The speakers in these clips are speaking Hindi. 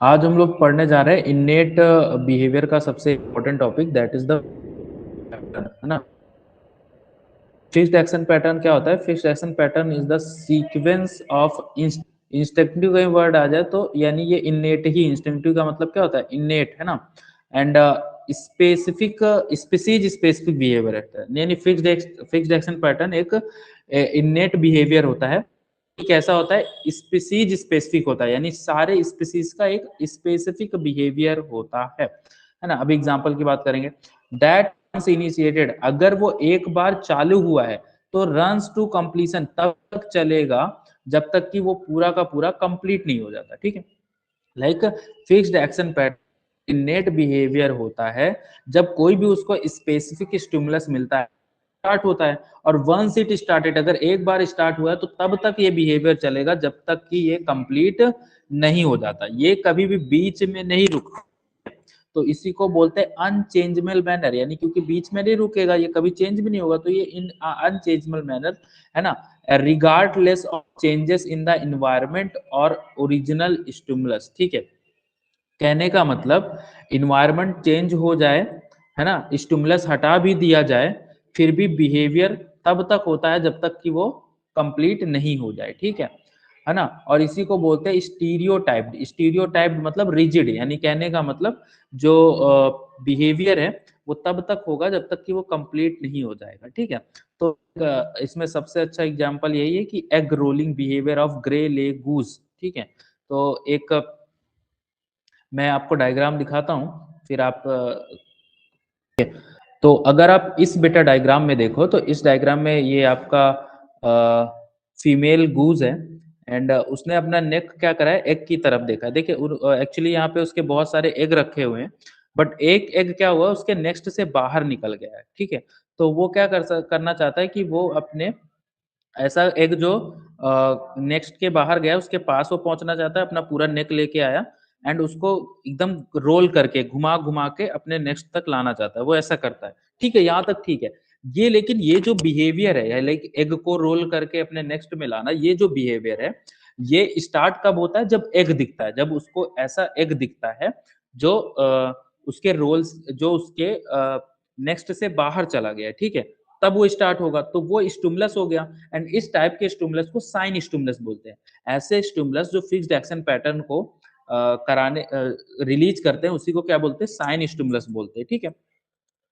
आज हम लोग पढ़ने जा रहे हैं इन्नेट बिहेवियर का सबसे important topic, that is the pattern, है ना। फिक्स्ड एक्शन पैटर्न क्या होता है? Fixed action pattern is the sequence of instinctive, कहीं वर्ड आ जाए तो यानी ये इन्नेट ही, इंस्टिंक्टिव का मतलब क्या होता है? इन्नेट, है ना। And specific species specific behaviour रहता है, यानी फिक्स्ड एक्शन पैटर्न एक इन्नेट बिहेवियर होता है। कैसा होता है? स्पीसीज स्पेसिफिक होता है, यानी सारे स्पीसीज का एक स्पेसिफिक बिहेवियर होता है ना। अभी एग्जांपल की बात करेंगे, दैट इनिशिएटेड, अगर वो एक बार चालू हुआ है तो रन्स टू कंप्लीशन तब तक चलेगा जब तक कि वो पूरा का पूरा कंप्लीट नहीं हो जाता, ठीक है। Like fixed action pattern innate behaviour होता है जब कोई भी उसको स्पेसिफिक स्टिमुलस मिलता है, स्टार्ट होता है, और वंस इट स्टार्टेड, अगर एक बार स्टार्ट हुआ है तो तब तक ये बिहेवियर चलेगा जब तक कि ये कंप्लीट नहीं हो जाता, ये कभी भी बीच में नहीं रुकता। तो इसी को बोलते हैं अनचेंजेबल मैनर, यानी क्योंकि बीच में नहीं रुकेगा, ये कभी चेंज भी नहीं होगा, तो ये इन अनचेंजेबल मैनर, है ना। Regardless of changes in the environment और ओरिजिनल स्टिमुलस, ठीक है। कहने का मतलब इन्वायरमेंट चेंज हो जाए, है ना, स्टिमुलस हटा भी दिया जाए, फिर भी बिहेवियर तब तक होता है जब तक कि वो कंप्लीट नहीं हो जाए, ठीक है ना। और इसी को बोलते हैं स्टीरियोटाइप्ड। स्टीरियोटाइप्ड मतलब रिजिड, यानी कहने का मतलब जो बिहेवियर है वो तब तक होगा जब तक कि वो कंप्लीट नहीं हो जाएगा, ठीक है। तो इसमें सबसे अच्छा एग्जांपल यही है कि egg rolling behaviour of greylag goose, ठीक है। तो एक मैं आपको डायग्राम दिखाता हूँ, फिर आप तो अगर आप इस बेटा डायग्राम में देखो तो इस डायग्राम में ये आपका फीमेल गूज है, एंड उसने अपना नेक क्या करा है? एग की तरफ देखा है। देखिए एक्चुअली यहाँ पे उसके बहुत सारे एग रखे हुए हैं, बट एक एग क्या हुआ, उसके नेक्स्ट से बाहर निकल गया है, ठीक है। तो वो क्या करना चाहता है कि वो अपने ऐसा एग जो नेक्स्ट के बाहर गया उसके पास वो पहुंचना चाहता है, अपना पूरा नेक लेके आया एंड उसको एकदम रोल करके घुमा घुमा के अपने नेक्स्ट तक लाना चाहता है, वो ऐसा करता है, ठीक है। यहाँ तक ठीक है। ये लेकिन ये जो बिहेवियर है, लाइक एग को रोल करके अपने नेक्स्ट में लाना, ये जो बिहेवियर है ये स्टार्ट कब होता है? जब एग दिखता है, जब उसको ऐसा एग दिखता है जो उसके रोल्स, जो उसके नेक्स्ट से बाहर चला गया है, ठीक है, तब वो स्टार्ट होगा, तो वो स्टिमुलस हो गया। एंड इस टाइप के स्टिमुलस को साइन स्टिमुलस बोलते हैं। ऐसे स्टिमुलस जो फिक्स्ड एक्शन पैटर्न को कराने रिलीज करते हैं उसी को क्या बोलते हैं? साइन स्टिमुलस बोलते हैं, ठीक है।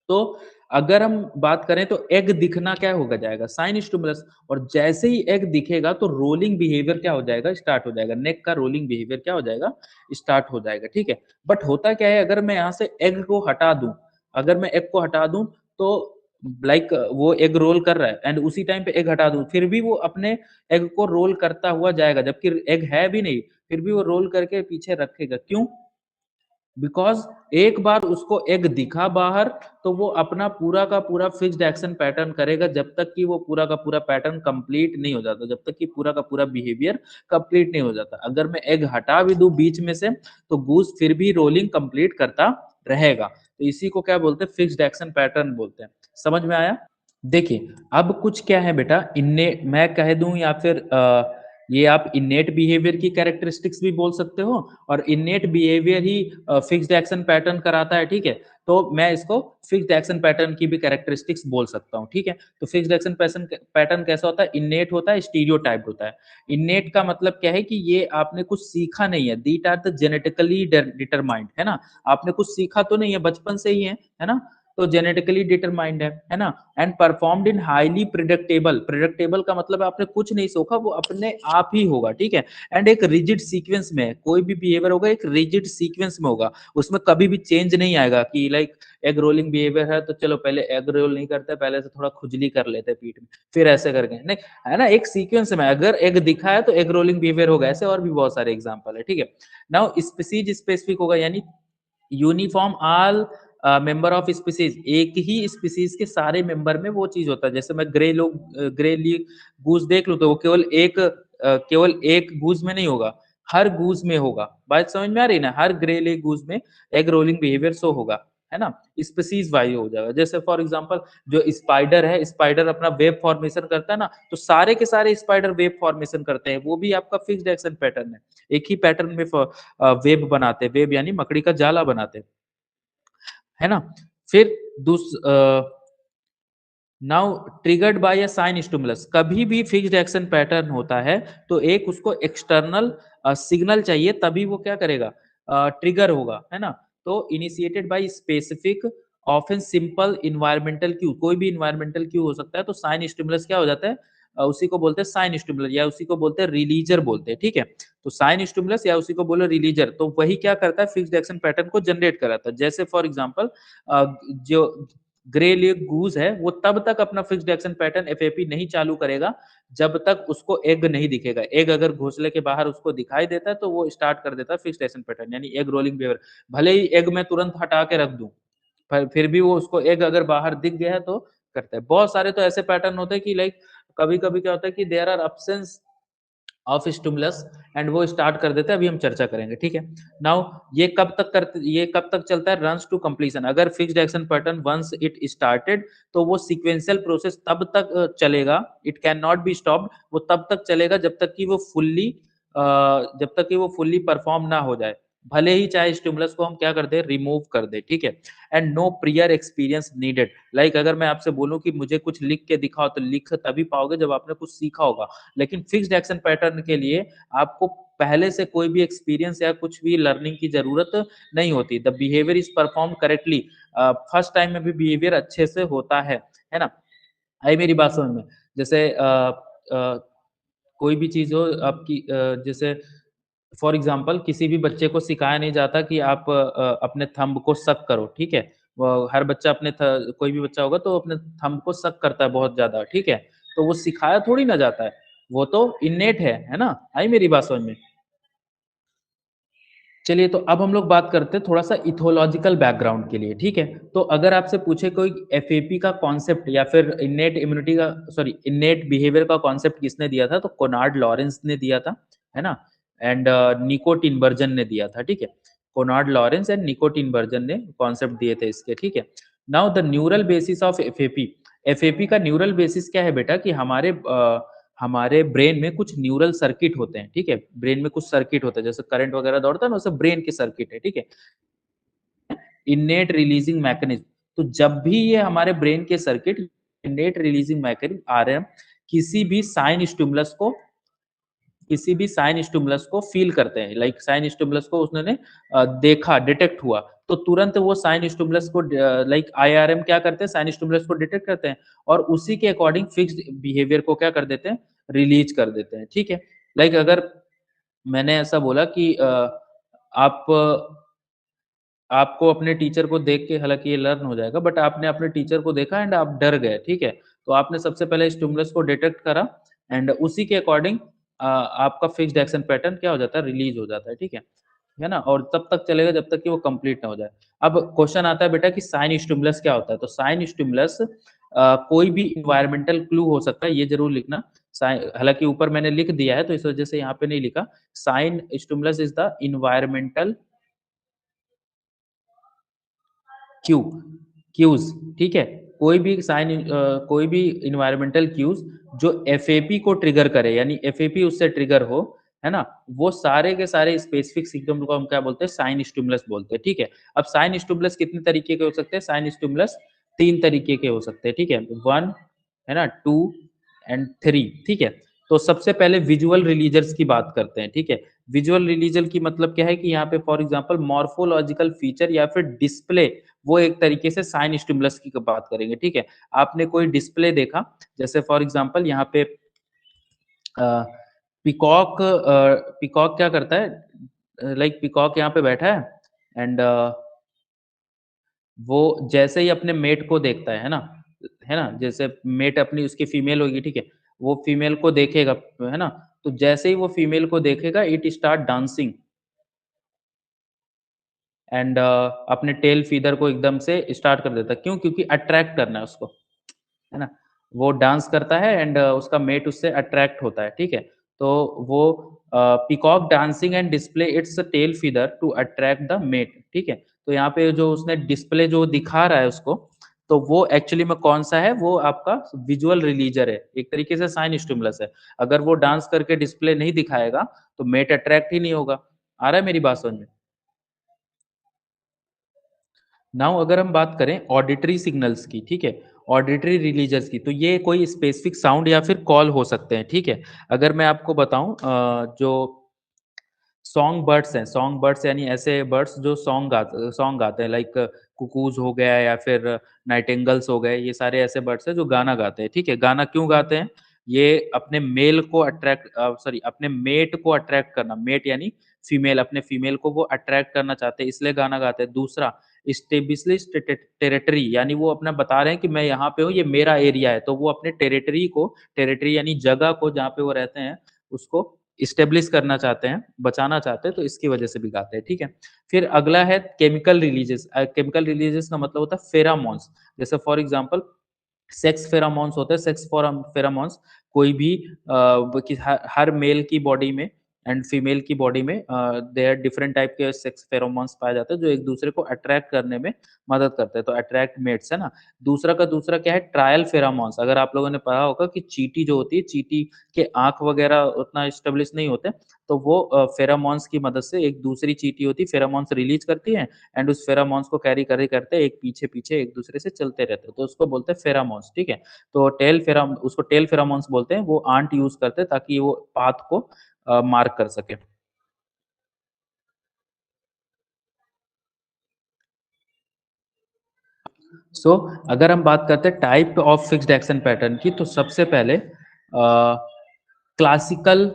तो अगर हम बात करें तो एग दिखना क्या होगा जाएगा? Sign stimulus. और जैसे ही एग दिखेगा तो रोलिंग बिहेवियर क्या हो जाएगा? स्टार्ट हो जाएगा, नेक का रोलिंग बिहेवियर क्या हो जाएगा? स्टार्ट हो जाएगा, ठीक है। बट होता क्या है, अगर मैं यहाँ से एग को हटा दूं, अगर मैं एग को हटा दूं तो लाइक वो एग रोल कर रहा है एंड उसी टाइम पे एग हटा दूं, फिर भी वो अपने एग को रोल करता हुआ जाएगा, जबकि एग है भी नहीं, फिर भी वो रोल करके पीछे रखेगा। क्यों? बिकॉज एक बार उसको एग दिखा बाहर तो वो अपना पूरा का पूरा फिक्स्ड एक्शन पैटर्न करेगा जब तक कि वो पूरा का पूरा पैटर्न कंप्लीट नहीं हो जाता, जब तक कि पूरा का पूरा बिहेवियर कंप्लीट नहीं हो जाता। अगर मैं एग हटा भी दूं बीच में से तो गूस फिर भी रोलिंग कंप्लीट करता रहेगा, तो इसी को क्या बोलते हैं? फिक्स्ड एक्शन पैटर्न बोलते हैं। समझ में आया? देखिए, अब कुछ क्या है बेटा, इन्ने मैं कह दूं या फिर ये आप इन्नेट बिहेवियर की कैरेक्टरिस्टिक्स भी बोल सकते हो, और इन्नेट बिहेवियर ही फिक्स्ड एक्शन पैटर्न कराता है, ठीक है। तो मैं इसको फिक्स्ड एक्शन पैटर्न की भी कैरेक्टरिस्टिक्स बोल सकता हूँ, ठीक है। तो फिक्स्ड एक्शन पैटर्न कैसा होता है? इन्नेट होता है, स्टीरियोटाइप्ड होता है। इन्नेट का मतलब क्या है कि ये आपने कुछ सीखा नहीं है, दीट आर द जेनेटिकली डिटरमाइंड, है ना। आपने कुछ सीखा तो नहीं है, बचपन से ही है ना, तो जेनेटिकली डिटरमाइंड है ना। And performed in highly predictable, predictable का मतलब आपने कुछ नहीं सोखा, वो अपने आप ही होगा, ठीक है। एंड एक रिजिड सीक्वेंस में, कोई भी बिहेवियर होगा एक रिजिड सीक्वेंस में होगा, उसमें कभी भी चेंज नहीं आएगा कि लाइक एग रोलिंग बिहेवियर है तो चलो पहले एग रोल नहीं करते, पहले से थोड़ा खुजली कर लेते पीठ में, फिर ऐसे करके नहीं, है ना। एक सीक्वेंस में अगर एग दिखा है तो एग रोलिंग बिहेवियर होगा, ऐसे और भी बहुत सारे एग्जाम्पल है, ठीक है। नाउ स्पीसीज स्पेसिफिक होगा, यानी uniform all member of species, एक ही स्पीसीज के सारे मेंबर में वो चीज होता है। जैसे मैं ग्रे ली गूज देख लूं तो वो केवल एक गूज में नहीं होगा, हर गूज में होगा। बात समझ में आ रही ना? हर ग्रे ली गूज में एग रोलिंग बिहेवियर शो होगा, है ना? स्पीशीज वाइज़ हो जाएगा। जैसे फॉर एग्ज़ाम्पल जो स्पाइडर है, स्पाइडर अपना वेब फॉर्मेशन करता है ना, तो सारे के सारे स्पाइडर वेब फॉर्मेशन करते हैं, वो भी आपका फिक्स्ड एक्शन पैटर्न है। एक ही पैटर्न में वेब बनाते हैं, वेब यानी मकड़ी का जाला बनाते हैं, है ना? फिर now triggered by a sign stimulus, कभी भी फिक्स्ड एक्शन पैटर्न होता है तो एक उसको एक्सटर्नल सिग्नल चाहिए, तभी वो क्या करेगा, ट्रिगर होगा, है ना? तो initiated by specific often simple environmental Q, कोई भी इन्वायरमेंटल क्यू हो सकता है, तो साइन स्टिमुलस क्या हो जाता है, उसी को बोलते हैं साइन स्टिमुलस या उसी को बोलते हैं रिलीजर बोलते हैं, ठीक है? तो साइन स्टिमुलस या उसी को बोलो रिलीजर, तो वही क्या करता है, फिक्स्ड एक्शन पैटर्न को जनरेट कराता है। जैसे फॉर एग्जांपल जो ग्रे लेग गूज है, वो तब तक अपना फिक्स्ड एक्शन पैटर्न एफएपी नहीं चालू करेगा जब तक उसको एग नहीं दिखेगा। एग अगर घोंसले के बाहर उसको दिखाई देता है तो वो स्टार्ट कर देता है फिक्स्ड एक्शन पैटर्न, यानी एग रोलिंग बिहेवियर। भले ही एग मैं तुरंत हटा के रख दूं, पर फिर भी वो उसको एग अगर बाहर दिख गया है तो करता है। बहुत सारे तो ऐसे पैटर्न होते हैं कि लाइक कभी कभी क्या होता है कि there are absence of stimulus and वो स्टार्ट कर देते हैं, अभी हम चर्चा करेंगे, ठीक है? नाउ ये कब तक चलता है, रन्स टू कंप्लीशन। अगर fixed action pattern once it started तो वो सीक्वेंशियल प्रोसेस तब तक चलेगा, it can not be stopped, वो तब तक चलेगा जब तक कि वो फुल्ली परफॉर्म ना हो जाए, भले ही चाहे स्टिमुलस को हम क्या कर दें, रिमूव कर दें, ठीक है? And no prior experience needed. Like अगर मैं आपसे बोलूं कि मुझे कुछ लिख के दिखाओ, तो लिख तभी पाओगे जब आपने कुछ सीखा होगा। लेकिन फिक्स्ड एक्शन पैटर्न के लिए आपको पहले से कोई भी एक्सपीरियंस या कुछ भी लर्निंग की जरूरत नहीं होती। The behaviour is perform correctly, first time में भी बिहेवियर अच्छे से होता है ना? आई मेरी बात समझ में? जैसे कोई भी चीज हो आपकी, जैसे फॉर एग्जाम्पल किसी भी बच्चे को सिखाया नहीं जाता कि आप अपने थंब को सक करो, ठीक है? हर बच्चा कोई भी बच्चा होगा तो अपने थंब को सक करता है बहुत ज्यादा, ठीक है? तो वो सिखाया थोड़ी ना जाता है, वो तो इन्नेट है ना? आई मेरी बात समझ में? चलिए, तो अब हम लोग बात करते हैं थोड़ा सा इथोलॉजिकल बैकग्राउंड के लिए, ठीक है? तो अगर आपसे पूछे कोई एफएपी का कॉन्सेप्ट या फिर इन्नेट बिहेवियर का कॉन्सेप्ट किसने दिया था, तो कोनार्ड लॉरेंस ने दिया था, है ना? एंड निको टिनबर्जन ने दिया था, ठीक है? कोनार्ड लॉरेंस एंड निको टिनबर्जन ने कॉन्सेप्ट दिए थे इसके, ठीक है? Now the neural basis of FAP. FAP का न्यूरल बेसिस क्या है बेटा, कि हमारे ब्रेन में कुछ न्यूरल सर्किट होते हैं, ठीक है? ब्रेन में कुछ सर्किट होता है, जैसे करंट वगैरह दौड़ता है ना, वैसे ब्रेन के सर्किट है, ठीक है? Innate releasing mechanism. तो जब भी ये हमारे ब्रेन के circuit innate releasing mechanism RM किसी भी साइन स्टिमुलस को किसी भी साइन स्टिमुलस को फील करते हैं, लाइक साइन स्टिमुलस को उसने देखा, डिटेक्ट हुआ, तो तुरंत वो साइन स्टिमुलस को, लाइक आईआरएम क्या करते हैं, साइन स्टिमुलस को डिटेक्ट करते हैं और उसी के अकॉर्डिंग फिक्स्ड बिहेवियर को क्या कर देते हैं, रिलीज कर देते हैं, ठीक है? लाइक अगर मैंने ऐसा बोला कि आप आपको अपने टीचर को देख के, हालाँकि ये लर्न हो जाएगा, बट आपने अपने टीचर को देखा एंड आप डर गए, ठीक है? तो आपने सबसे पहले स्टिमुलस को डिटेक्ट करा एंड उसी के अकॉर्डिंग आपका फिक्स्ड एक्शन पैटर्न क्या हो जाता है, रिलीज़ हो जाता है, ठीक है ना? और तब तक चलेगा जब तक कि वो कंप्लीट ना हो जाए। अब क्वेश्चन आता है बेटा कि साइन स्टिमुलस क्या होता है? तो साइन स्टिमुलस कोई भी एनवायरमेंटल क्लू हो सकता है, ये ज़रूर लिखना। हालाँकि ऊपर मैंने लिख दिया है, तो इस वजह से यहाँ पे नहीं लिखा। Sign stimulus is the environmental cue cues, ठीक है? कोई भी इन्वायरमेंटल क्यूज जो एफएपी को ट्रिगर करे, यानी एफएपी उससे ट्रिगर हो, है ना? वो सारे के सारे स्पेसिफिक सिम्पटम को हम क्या बोलते हैं, साइन स्टिमुलस बोलते हैं, ठीक है? अब साइन स्टिमुलस कितने तरीके के हो सकते हैं? साइन स्टिमुलस तीन तरीके के हो सकते हैं, ठीक है? वन, है ना, टू एंड थ्री, ठीक है? तो सबसे पहले विजुअल रिलीजर्स की बात करते हैं, ठीक है? विजुअल रिलीजर की मतलब क्या है कि यहाँ पे फॉर एग्जांपल मॉर्फोलॉजिकल फीचर या फिर डिस्प्ले, वो एक तरीके से साइन स्टिमुलस की बात करेंगे, ठीक है? आपने कोई डिस्प्ले देखा, जैसे फॉर एग्जांपल यहाँ पे पीकॉक क्या करता है, लाइक पीकॉक यहाँ पे बैठा है एंड वो जैसे ही अपने मेट को देखता है ना? जैसे मेट अपनी उसकी फीमेल होगी, ठीक है? वो फीमेल को देखेगा, है ना? तो जैसे ही वो फीमेल को देखेगा, इट स्टार्ट डांसिंग एंड अपने टेल फीदर को एकदम से स्टार्ट कर देता है। क्यों? क्योंकि अट्रैक्ट करना है उसको, है ना? वो डांस करता है एंड उसका मेट उससे अट्रैक्ट होता है, ठीक है? तो वो peacock dancing and display its tail feather to attract the mate, ठीक है? तो यहाँ पे जो उसने डिस्प्ले जो दिखा रहा है उसको, तो वो एक्चुअली में कौन-सा है, वो आपका विजुअल रिलीजर है, एक तरीके से साइन स्टिमुलस है। अगर वो डांस करके डिस्प्ले नहीं दिखाएगा, तो मेट अट्रैक्ट ही नहीं होगा। आ रहा है मेरी बात समझ में? नाउ अगर हम बात करें ऑडिटरी सिग्नल्स की, ठीक है? ऑडिटरी रिलीजर्स की, तो ये कोई स्पेसिफिक साउंड या फिर कॉल हो सकते हैं, ठीक है? अगर मैं आपको बताऊँ जो सॉन्ग बर्ड्स हैं, सॉन्ग बर्ड्स यानी ऐसे बर्ड्स जो सॉन्ग गाते हैं, लाइक कुकूज़ हो गया या फिर नाइटिंगेल्स हो गए, ये सारे ऐसे बर्ड्स हैं जो गाना गाते हैं, ठीक है? गाना क्यों गाते हैं? ये अपने मेल को सॉरी अपने मेट को अट्रैक्ट करना, मेट यानी फीमेल, अपने फीमेल को वो अट्रैक्ट करना चाहते हैं, इसलिए गाना गाते हैं। दूसरा, एस्टेब्लिश टेरिटरी, यानी वो अपना बता रहे हैं कि मैं यहाँ पे हूँ, ये मेरा एरिया है, तो वो अपने टेरिटरी यानी जगह को जहाँ पे वो रहते हैं, उसको इस्टेब्लिश करना चाहते हैं, बचाना चाहते हैं, तो इसकी वजह से भी गाते हैं, ठीक है? फिर अगला है केमिकल रिलीजेस का मतलब होता है फेरामोन्स। जैसे फॉर एग्जांपल सेक्स फेरामोन्स होते हैं, फेरामोन्स कोई भी हर मेल की बॉडी में एंड फीमेल की बॉडी में देयर डिफरेंट टाइप के सेक्स फेरोमोन्स पाए जाते हैं जो एक दूसरे को अट्रैक्ट करने में मदद करते हैं, तो अट्रैक्ट मेट्स है ना। दूसरा क्या है, ट्रायल फेरामोन्स। अगर आप लोगों ने पढ़ा होगा कि चींटी जो होती है, चींटी के आंख वगैरह उतना स्टेब्लिश नहीं होते, तो वो फेरामोन्स की मदद से, एक दूसरी चींटी होती है फेरामोन्स रिलीज करती है एंड उस फेरामोन्स को कैरी करते करते एक पीछे पीछे एक दूसरे से चलते रहते हैं, तो उसको बोलते हैं फेरामोन्स, ठीक है? तो टेल फेरामोन्स बोलते हैं, वो आंट यूज करते हैं ताकि वो पाथ को मार्क कर सके। सो अगर हम बात करते हैं type of fixed action pattern की, तो सबसे पहले क्लासिकल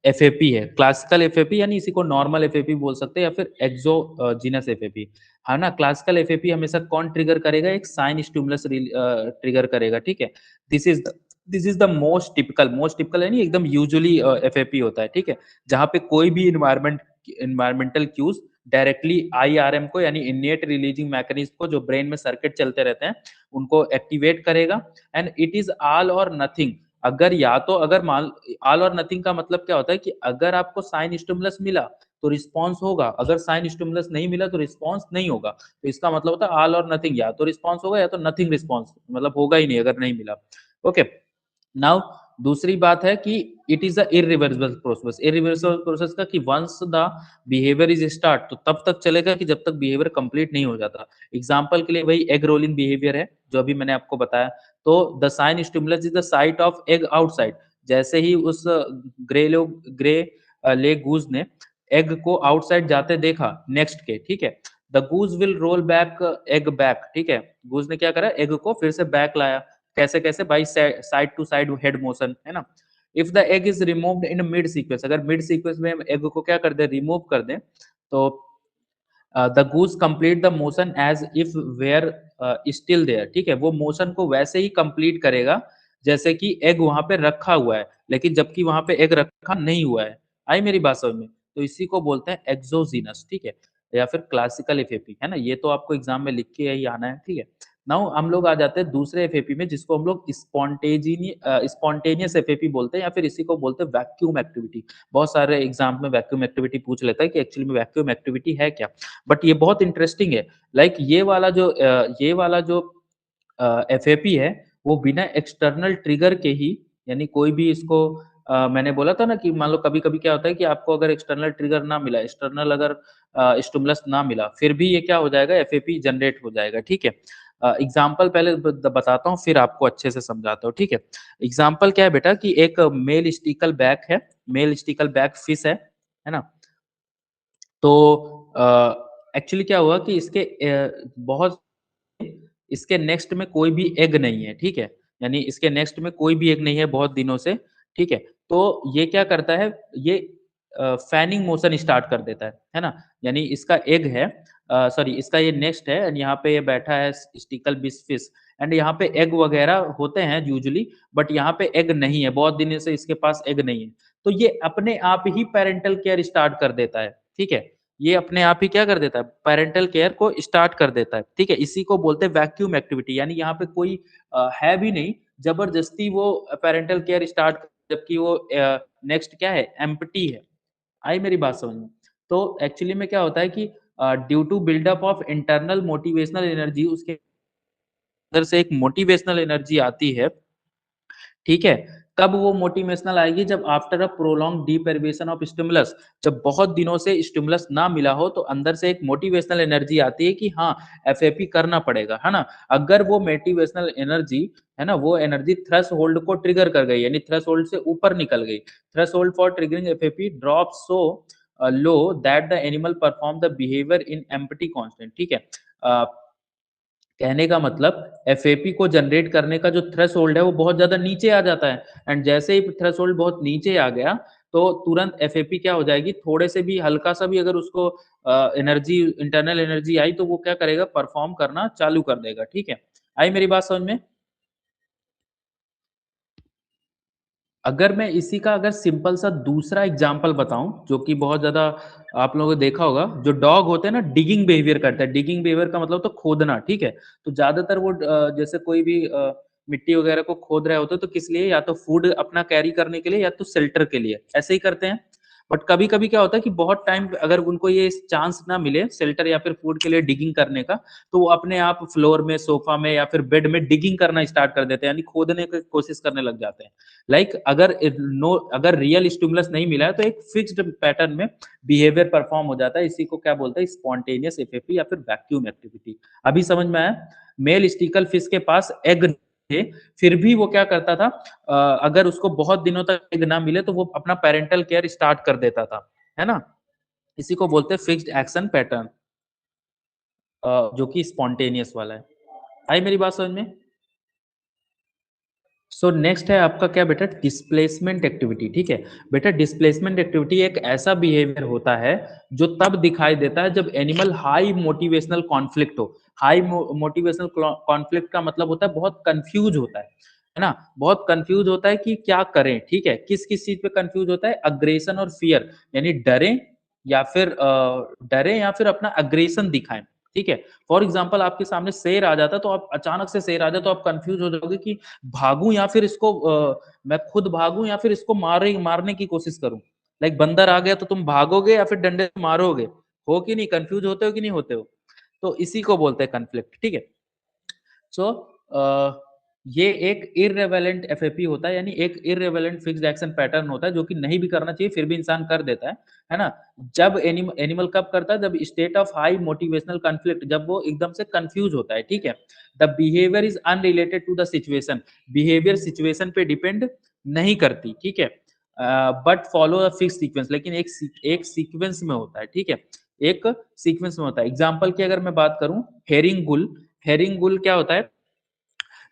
एफएपी है। क्लासिकल एफएपी यानी इसी को नॉर्मल एफएपी बोल सकते हैं या फिर एक्सोजीनस एफएपी, है ना? क्लासिकल एफएपी हमेशा कौन ट्रिगर करेगा? एक साइन स्टिमुलस ट्रिगर करेगा, ठीक है? This is the this is the most typical यानी एकदम यूजुअली एफएपी होता है, ठीक है? जहाँ पे कोई भी इन्वायरमेंटल क्यूज डायरेक्टली आईआरएम को यानी इनिएट रिलीजिंग मैकेनिज्म को, जो ब्रेन में सर्किट चलते रहते हैं, उनको एक्टिवेट करेगा। एंड इट इज ऑल और नथिंग। अगर या तो अगर मान ऑल और नथिंग का मतलब क्या होता है कि अगर आपको साइन स्टिमुलस मिला तो रिस्पॉन्स होगा, अगर साइन स्टिमुलस नहीं मिला तो रिस्पॉन्स नहीं होगा। तो इसका मतलब होता है ऑल और नथिंग, या तो रिस्पॉन्स होगा या तो नथिंग रिस्पॉन्स, मतलब होगा ही नहीं अगर नहीं मिला। ओके, नाउ दूसरी बात है कि it is a irreversible process. Irreversible process का कि once the behaviour is start, तो तब तक चलेगा कि जब तक बिहेवियर कंप्लीट नहीं हो जाता। एग्जांपल के लिए वही एग रोलिंग बिहेवियर है जो अभी मैंने आपको बताया। तो the sign stimulus is the sight of egg outside. जैसे ही उस ग्रे लेग गूज ने एग को आउटसाइड जाते देखा नेक्स्ट के, ठीक है? The goose will roll back egg back, ठीक है? गूज ने क्या करा, एग को फिर से बैक लाया। कैसे कैसे? By side to side head motion, है ना? If the egg is removed in mid sequence, अगर मिड सीक्वेंस में एग को क्या कर दे, रिमूव कर दे, तो the goose complete the motion as if were still there, ठीक है? वो मोशन को वैसे ही कंप्लीट करेगा जैसे कि एग वहां पे रखा हुआ है, लेकिन जबकि वहां पे एग रखा नहीं हुआ है। आई मेरी बात समझ में? तो इसी को बोलते हैं एक्सोजीनस, ठीक है? या फिर क्लासिकल एफएपी, है ना? ये तो आपको एग्जाम में लिख के ही आना है, ठीक है? नाउ हम लोग आ जाते हैं दूसरे एफएपी में, जिसको हम लोग स्पॉन्टेनियस एफएपी बोलते हैं या फिर इसी को बोलते हैं वैक्यूम एक्टिविटी। बहुत सारे एग्जाम में वैक्यूम एक्टिविटी पूछ लेता है कि एक्चुअली में वैक्यूम एक्टिविटी है क्या। बट ये बहुत इंटरेस्टिंग है। लाइक ये वाला जो एफएपी है, वो बिना एक्सटर्नल ट्रिगर के ही, यानी कोई भी इसको मैंने बोला था ना कि मान लो कभी कभी क्या होता है कि आपको अगर एक्सटर्नल ट्रिगर ना मिला, एक्सटर्नल अगर स्टिमुलस ना मिला, फिर भी ये क्या हो जाएगा, एफएपी जनरेट हो जाएगा, ठीक है? एग्जाम्पल पहले बताता हूँ, फिर आपको अच्छे से समझाता हूँ, ठीक है? एग्जाम्पल क्या है बेटा कि एक मेल स्टिकल बैक है, मेल स्टिकल बैक फिश है ना? तो एक्चुअली क्या हुआ कि बहुत इसके नेक्स्ट में कोई भी एग नहीं है, ठीक है? यानी इसके नेक्स्ट में कोई भी एग नहीं है बहुत दिनों से, ठीक है? तो ये क्या करता है, ये फैनिंग मोशन स्टार्ट कर देता है ना? यानी इसका एग है, सॉरी इसका ये नेक्स्ट है एंड यहाँ पे ये बैठा है स्टिकल बिस फिश, एंड यहाँ पे एग वगैरह होते हैं यूजुअली, बट यहाँ पे एग नहीं है, बहुत दिनों से इसके पास एग नहीं है। तो ये अपने आप ही पैरेंटल केयर स्टार्ट कर देता है, ठीक है? ये अपने आप ही क्या कर देता है, पैरेंटल केयर को स्टार्ट कर देता है, ठीक है? इसी को बोलते हैं वैक्यूम एक्टिविटी, यानी यहाँ पे कोई है भी नहीं, जबरदस्ती वो पैरेंटल केयर स्टार्ट, जबकि वो नेक्स्ट क्या है, एम्प्टी है। आई मेरी बात समझ में? तो एक्चुअली में क्या होता है कि due to buildup of internal motivational energy, उसके अंदर से एक मोटिवेशनल एनर्जी आती है, ठीक है? कब वो मोटिवेशनल आएगी? जब after a prolong deprivation of stimulus, जब बहुत दिनों से स्टिमुलस ना मिला हो तो अंदर से एक मोटिवेशनल एनर्जी आती है कि हाँ, एफएपी करना पड़ेगा, है ना? अगर वो मोटिवेशनल एनर्जी, है ना, वो एनर्जी थ्रेशोल्ड को ट्रिगर कर गई, यानी थ्रेशोल्ड से ऊपर निकल गई, threshold for triggering FAP drop so low that the animal perform the behaviour in empty constant, ठीक है? अ, कहने का मतलब एफएपी को जनरेट करने का जो थ्रेशोल्ड है वो बहुत ज़्यादा नीचे आ जाता है, एंड जैसे ही थ्रेशोल्ड बहुत नीचे आ गया तो तुरंत एफएपी क्या हो जाएगी, थोड़े से भी हल्का-सा भी अगर उसको एनर्जी, इंटरनल एनर्जी आई तो वो क्या करेगा, परफॉर्म करना चालू कर देगा, ठीक है? आई मेरी बात समझ में? अगर मैं इसी का अगर सिंपल सा दूसरा एग्जांपल बताऊं, जो कि बहुत ज्यादा आप लोगों ने देखा होगा, जो डॉग होते हैं ना, डिगिंग बिहेवियर करता है। डिगिंग बिहेवियर का मतलब तो खोदना, ठीक है? तो ज्यादातर वो जैसे कोई भी मिट्टी वगैरह को खोद रहे होते हैं तो किस लिए, या तो फूड अपना कैरी करने के लिए या तो शेल्टर के लिए, ऐसे ही करते हैं। बट कभी कभी क्या होता है कि बहुत टाइम अगर उनको ये चांस ना मिले शेल्टर या फिर फूड के लिए डिगिंग करने का, तो वो अपने आप फ्लोर में, सोफा में या फिर बेड में डिगिंग करना स्टार्ट कर देते हैं, यानी खोदने की कोशिश करने लग जाते हैं। लाइक अगर रियल स्टिमुलस नहीं मिला है तो एक फिक्स्ड पैटर्न में बिहेवियर परफॉर्म हो जाता है। इसी को क्या बोलते हैं, स्पॉन्टेनियस एफएपी या फिर वैक्यूम एक्टिविटी। अभी समझ में आया? मेल स्टिकल फिश के पास एग थे, फिर भी वो क्या करता था, अगर उसको बहुत दिनों तक एग ना मिले तो वो अपना पेरेंटल केयर स्टार्ट कर देता था, है ना? इसी को बोलते हैं फिक्स्ड एक्शन पैटर्न, जो कि स्पॉन्टेनियस वाला है। आई मेरी बात समझ में? सो नेक्स्ट है आपका क्या बेटा, डिस्प्लेसमेंट एक्टिविटी, ठीक है? बेटा डिस्प्लेसमेंट एक्टिविटी एक ऐसा बिहेवियर होता है जो तब दिखाई देता है जब एनिमल हाई मोटिवेशनल कॉन्फ्लिक्ट हो। हाई मोटिवेशनल कॉन्फ्लिक्ट का मतलब होता है बहुत कंफ्यूज होता है ना? बहुत कंफ्यूज होता है कि क्या करें, ठीक है? किस किस चीज पे कंफ्यूज होता है, अग्रेशन और फियर, यानी डरे या फिर अपना अग्रेशन दिखाएं, ठीक है? फॉर एग्जाम्पल आपके सामने शेर आ जाता, तो आप अचानक से शेर आ जाए तो आप कंफ्यूज हो जाओगे कि भागूं या फिर इसको मैं खुद भागूं या फिर इसको मारने की कोशिश करूं। लाइक बंदर आ गया तो तुम भागोगे या फिर डंडे से मारोगे, हो कि नहीं? कंफ्यूज होते हो कि नहीं होते हो? तो इसी को बोलते हैं कन्फ्लिक्ट, ठीक है? सो ये एक इररिलेवेंट एफएपी होता है, यानी एक इररिलेवेंट फिक्स्ड एक्शन पैटर्न होता है जो कि नहीं भी करना चाहिए फिर भी इंसान कर देता है ना? जब एनिमल कब करता है, जब state of high motivational conflict, जब वो एकदम से कंफ्यूज होता है, ठीक है? The behaviour is unrelated to the situation, behaviour situation पे डिपेंड नहीं करती, ठीक है? But follow a fix sequence, लेकिन एक सीक्वेंस में होता है, ठीक है? एक सीक्वेंस में होता है। एग्जाम्पल की अगर मैं बात करूं, हेरिंग गुल क्या होता है,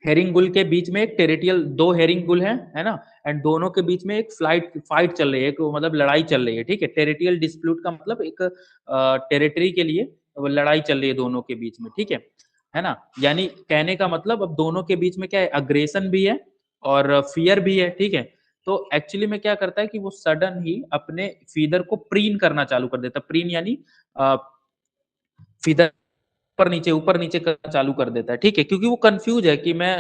हेरिंग गुल के बीच में एक टेरिटियल, दो हेरिंग गुल है ना? एंड दोनों के बीच में एक फाइट चल रही है, एक मतलब लड़ाई चल रही है, ठीक है? टेरिटियल डिस्प्यूट का मतलब एक टेरिटरी के लिए वो लड़ाई चल रही है दोनों के बीच में, ठीक है ना? यानी कहने का मतलब अब दोनों के बीच में क्या है, अग्रेशन भी है और फियर भी है, ठीक है? तो एक्चुअली में क्या करता है कि वो सडन ही अपने फीदर को प्रीन करना चालू कर देता है। प्रीन यानी फीदर ऊपर नीचे करना चालू कर देता है, ठीक है? क्योंकि वो कंफ्यूज है कि मैं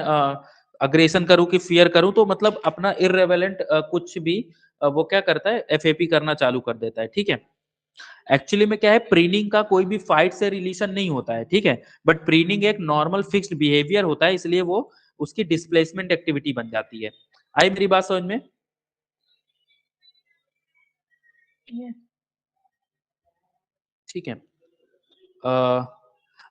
अग्रेशन करूं कि फियर करूं, तो मतलब अपना इररिलेवेंट कुछ भी वो क्या करता है, एफएपी करना चालू कर देता है, ठीक है? एक्चुअली में क्या है, प्रीनिंग का कोई भी फाइट से रिलेशन नहीं होता है, ठीक है? बट प्रीनिंग एक नॉर्मल फिक्स्ड बिहेवियर होता है, इसलिए वो उसकी डिस्प्लेसमेंट एक्टिविटी बन जाती है। आई मेरी बात समझ में? ठीक है। अ,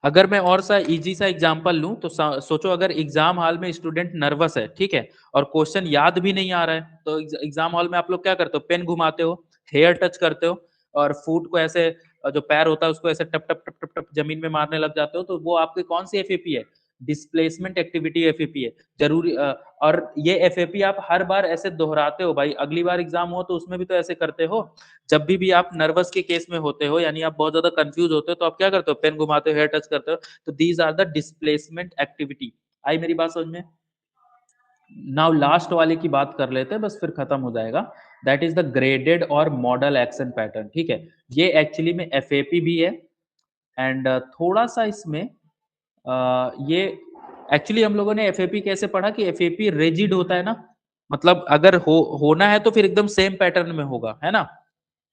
अगर मैं और सा इजी सा एग्जांपल लूं तो सोचो अगर एग्जाम हॉल में स्टूडेंट नर्वस है, ठीक है? और क्वेश्चन याद भी नहीं आ रहा है, तो एग्जाम हॉल में आप लोग क्या करते हो, पेन घुमाते हो, हेयर टच करते हो, और फुट को ऐसे जो पैर होता है उसको ऐसे टप टप टप टप टप जमीन में मारने लग जाते हो, तो वो आपके कौन सी एफएपी है, डिस्प्लेसमेंट एक्टिविटी एफएपी है। जरूरी और ये एफएपी आप हर बार ऐसे दोहराते हो भाई, अगली बार एग्जाम हो तो उसमें भी तो ऐसे करते हो। जब भी आप नर्वस के केस में होते हो, यानी आप बहुत ज्यादा कंफ्यूज होते हो, तो आप क्या करते हो, पेन घुमाते हो, हेयर टच करते हो, तो these are the displacement activity. आई मेरी बात समझ में? नाउ लास्ट वाले की बात कर लेते हैं, बस फिर खत्म हो जाएगा। दैट इज द ग्रेडेड और मॉडल एक्शन पैटर्न, ठीक है? ये एक्चुअली में एफएपी भी है, एंड थोड़ा सा इसमें ये एक्चुअली हम लोगों ने एफएपी कैसे पढ़ा कि एफएपी रिजिड होता है ना, मतलब अगर होना है तो फिर एकदम सेम पैटर्न में होगा, है ना?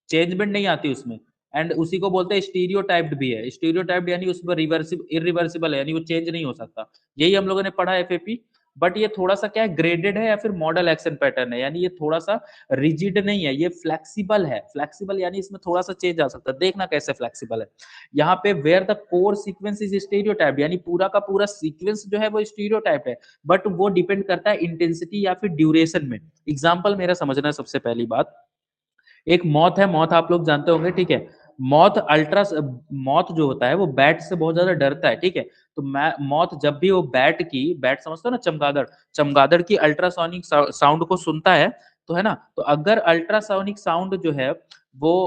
चेंजमेंट नहीं आती उसमें। एंड उसी को बोलते हैं स्टीरियोटाइप्ड भी है। स्टीरियोटाइप्ड यानी उसमें रिवर्सिबल इरिवर्सिबल है, यानी वो चेंज नहीं हो सकता। यही हम लोगों ने पढ़ा एफएपी। बट ये थोड़ा सा क्या है, ग्रेडेड है या फिर मॉडल एक्शन पैटर्न है, यानी ये थोड़ा सा रिजिड नहीं है, ये फ्लेक्सिबल है। फ्लेक्सिबल यानी इसमें थोड़ा सा चेंज आ सकता है। देखना कैसे फ्लेक्सिबल है। यहाँ पे where the core sequence is stereotype, यानी पूरा का पूरा सीक्वेंस जो है वो स्टीरियोटाइप है, बट वो डिपेंड करता है इंटेंसिटी या फिर ड्यूरेशन में। एग्जाम्पल मेरा समझना है सबसे पहली बात, एक मॉथ है, मॉथ आप लोग जानते होंगे, ठीक है। मॉथ अल्ट्रा मॉथ जो होता है वो बैट से बहुत ज्यादा डरता है, ठीक है। तो मॉथ जब भी वो बैट समझते हो ना, चमगादड़, चमगादड़ की अल्ट्रासोनिक साउंड को सुनता है, तो है ना, तो अगर अल्ट्रासोनिक साउंड जो है वो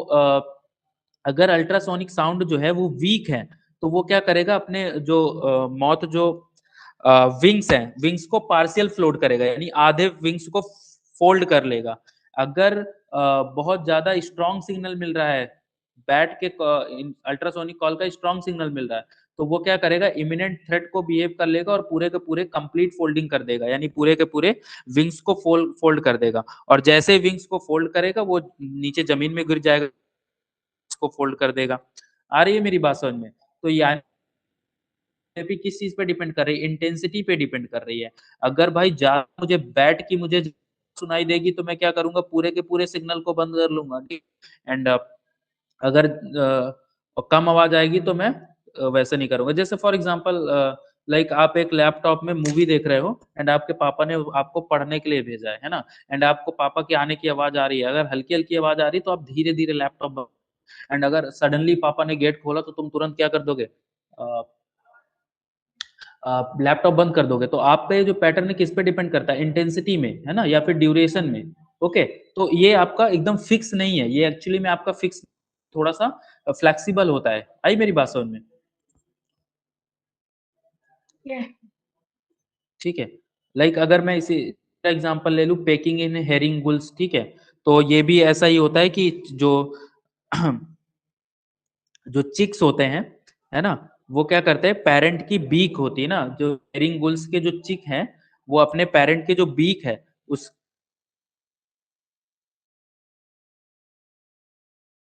अगर अल्ट्रासोनिक साउंड जो है वो वीक है, तो वो क्या करेगा, अपने जो मॉथ जो विंग्स हैं, विंग्स को पार्शियल फ्लोट करेगा, यानी आधे विंग्स को फोल्ड कर लेगा। अगर बहुत ज्यादा स्ट्रॉन्ग सिग्नल मिल रहा है, बैट के अल्ट्रासोनिक कॉल का स्ट्रॉन्ग सिग्नल मिल रहा है, तो वो क्या करेगा, इमिनेंट थ्रेट को बिहेव कर लेगा और पूरे के पूरे कंप्लीट फोल्डिंग कर देगा, यानी पूरे के पूरे विंग्स को फोल्ड कर देगा। और जैसे विंग्स को फोल्ड करेगा वो नीचे जमीन में गिर जाएगा, इसको फोल्ड कर देगा। आ रही है मेरी बात समझ में? तो यानी भी किस चीज पे डिपेंड कर रही है, इंटेंसिटी पे डिपेंड कर रही है। अगर भाई ज्यादा मुझे बैट की मुझे सुनाई देगी तो मैं क्या करूंगा, पूरे के पूरे सिग्नल को बंद कर लूंगा, ठीक। एंड अगर कम आवाज आएगी तो मैं वैसे नहीं करूंगा। जैसे फॉर एग्जांपल लाइक आप एक लैपटॉप में मूवी देख रहे हो एंड आपके पापा ने आपको पढ़ने के लिए भेजा है ना, एंड आपको पापा के आने की आवाज आ रही है, अगर हल्की हल्की आवाज आ रही है तो आप धीरे धीरे लैपटॉप, एंड अगर सडनली पापा ने गेट खोला तो तुम तुरंत क्या कर दोगे, लैपटॉप बंद कर दोगे। तो आप पे जो पैटर्न है किस पे डिपेंड करता है, इंटेंसिटी में, है ना, या फिर ड्यूरेशन में। ओके, तो ये आपका एकदम फिक्स नहीं है, ये एक्चुअली में आपका फिक्स थोड़ा सा फ्लेक्सिबल होता है। आई मेरी बात समझ में? ठीक है। लाइक अगर मैं इसी एग्जांपल ले लूं, पेकिंग इन हेरिंग गुल्स, ठीक है। तो ये भी ऐसा ही होता है कि जो जो चिक्स होते हैं, है ना, वो क्या करते हैं, पेरेंट की बीक होती है ना, जो हेरिंग गुल्स के जो चिक हैं, वो अपने पेरेंट के जो बीक है उस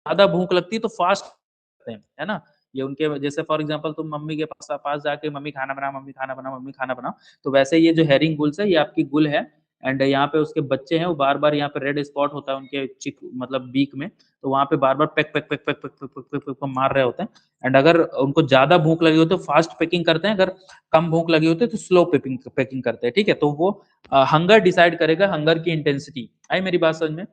ज्यादा भूख लगती है तो फास्ट करते हैं, है ना। ये उनके जैसे फॉर एग्जांपल तुम मम्मी के पास पास जाके मम्मी खाना बना, मम्मी खाना बना, मम्मी खाना बना, तो वैसे ये जो हेरिंग गुल्स है ये आपकी गुल है, एंड यहाँ पे उसके बच्चे हैं, वो बार बार यहाँ पे रेड स्पॉट होता है उनके चिक मतलब बीक में, तो वहां पे बार बार peck peck peck peck peck peck peck peck peck मार रहे होते हैं। एंड अगर उनको ज्यादा भूख लगी हो तो फास्ट पैकिंग करते हैं, अगर कम भूख लगी होती है तो स्लो पैकिंग पैकिंग करते हैं, ठीक है। तो वो हंगर डिसाइड करेगा, हंगर की इंटेंसिटी। आई मेरी बात समझ में?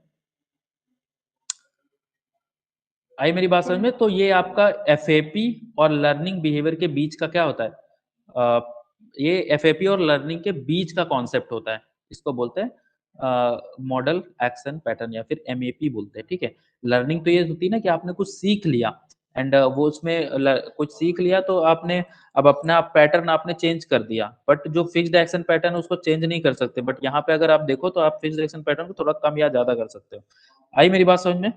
आई मेरी बात समझ में? तो ये आपका एफएपी और लर्निंग बिहेवियर के बीच का क्या होता है, ये एफएपी और लर्निंग के बीच का कॉन्सेप्ट होता है। इसको बोलते हैं मॉडल एक्शन पैटर्न या फिर एमएपी बोलते हैं, ठीक है। लर्निंग तो ये होती है ना कि आपने कुछ सीख लिया, एंड वो उसमें कुछ सीख लिया तो आपने अब अपना पैटर्न आपने चेंज कर दिया, बट जो फिक्स्ड एक्शन पैटर्न उसको चेंज नहीं कर सकते। बट यहाँ पे अगर आप देखो तो आप फिक्स्ड एक्शन पैटर्न को थोड़ा कम या ज्यादा कर सकते हो। आई मेरी बात समझ में?